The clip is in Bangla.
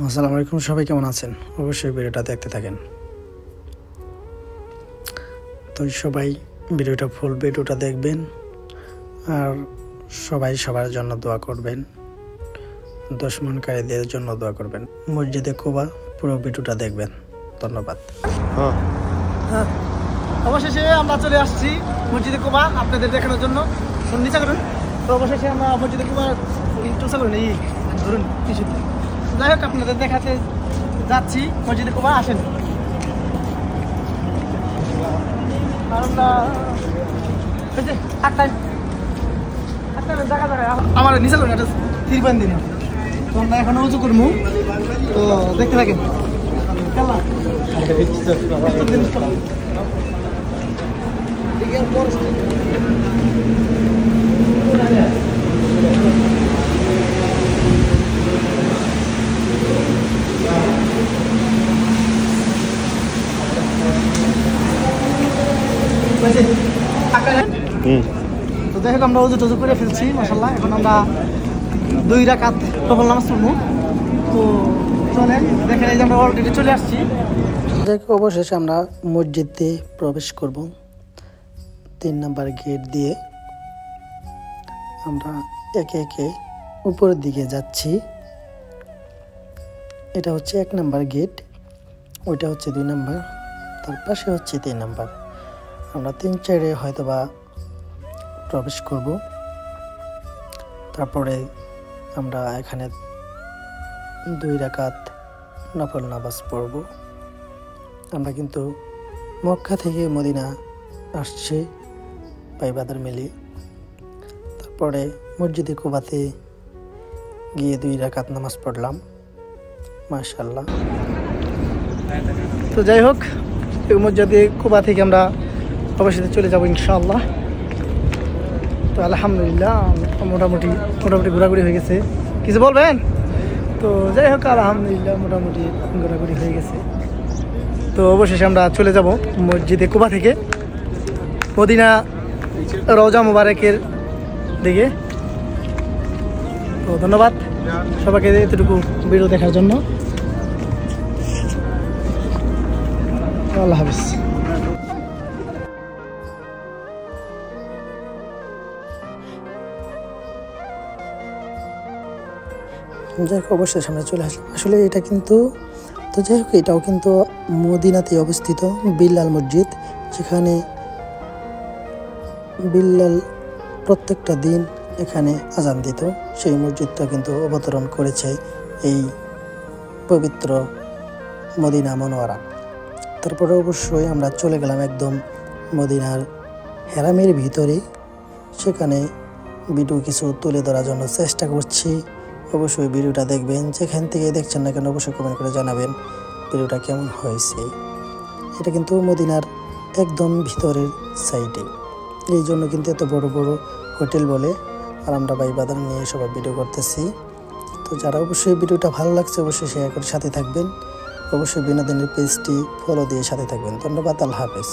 আসসালামু আলাইকুম, সবাই কেমন আছেন? অবশ্যই ভিডিওটা দেখতে থাকেন। তো সবাই ভিডিওটা ফুল ভিডিওটা দেখবেন আর সবাই সবার জন্য দোয়া করবেন, দুশমনকারীদের জন্য দোয়া করবেন। মসজিদে কুবা পুরো ভিডিওটা দেখবেন। ধন্যবাদ। অবশেষে আমরা চলে আসছি মসজিদে কুবা আপনাদের দেখানোর জন্য। নিচে করুন। তো অবশেষে আমরা মসজিদে কুবা চর্চা করুন, এই ধরুন কিছু। যাই হোক, আপনাদের দেখাতে যাচ্ছি মসজিদে কুবা। আসেন। আমার নিচে করুন, এটা তিরপান দিন। তো আমরা এখন উঁচু করবো, তো দেখতে থাকেন। তো যাই হোক, আমরা উজু টুজু করে ফেলছি মাশাআল্লাহ। এখন আমরা 2 রাকাত নফল নামাজ পড়বো। তো চলেন দেখেন, এই যে আমরা অলরেডি চলে আসছি। অবশেষে আমরা মসজিদে প্রবেশ করব 3 নাম্বার গেট দিয়ে। আমরা একে একে উপরের দিকে যাচ্ছি। এটা হচ্ছে 1 নাম্বার গেট, ওইটা হচ্ছে 2 নাম্বার, তার পাশে হচ্ছে 3 নাম্বার। আমরা 3-4 হয়তোবা প্রবেশ করব। তারপরে আমরা এখানে 2 রাকাত নফল নামাজ পড়ব। আমরা কিন্তু মক্কা থেকে মদিনা আসছি ভাই বাদার মিলি। তারপরে মসজিদে কুবাতে গিয়ে 2 রাকাত নামাজ পড়লাম মাশাআল্লাহ। তো যাই হোক, মসজিদে কুবা থেকে আমরা অবশ্যই চলে যাবো ইনশাআল্লাহ। তো আলহামদুলিল্লাহ মোটামুটি ঘোরাঘুরি হয়ে গেছে। কিছু বলবেন? তো যাই হোক, আলহামদুলিল্লাহ মোটামুটি ঘোরাঘুরি হয়ে গেছে। তো অবশেষে আমরা চলে যাব মসজিদে কুবা থেকে মদিনা রওজা মুবারকের দিকে। তো ধন্যবাদ সবাইকে এতটুকু ভিডিও দেখার জন্য। আল্লাহ হাফেজ। যাই হোক, অবশ্যই সামনে চলে আসলাম। আসলে এটা কিন্তু, তো যাই হোক, এটাও কিন্তু মদিনাতে অবস্থিত বিল্লাল মসজিদ, যেখানে বিল্লাল প্রত্যেকটা দিন এখানে আজান দিত। সেই মসজিদটা কিন্তু অবতরণ করেছে এই পবিত্র মদিনা মনোয়ারা। তারপরে অবশ্যই আমরা চলে গেলাম একদম মদিনার হেরামের ভিতরে। সেখানে ভিডিও কিছু তুলে ধরার জন্য চেষ্টা করছি। অবশ্যই ভিডিওটা দেখবেন, যেখান থেকে দেখছেন না কেন অবশ্যই কমেন্ট করে জানাবেন ভিডিওটা কেমন হয়েছে। এটা কিন্তু মদিনার একদম ভিতরের সাইডে, এই জন্য কিন্তু এত বড় বড় হোটেল বলে। আর আমরা ভাই বাদার নিয়ে সবাই ভিডিও করতেছি। তো যারা অবশ্যই ভিডিওটা ভালো লাগছে অবশ্যই শেয়ার করে সাথে থাকবেন। অবশ্যই বিনোদনের পেজটি ফলো দিয়ে সাথে থাকবেন। ধন্যবাদ। আল্লাহ হাফেজ।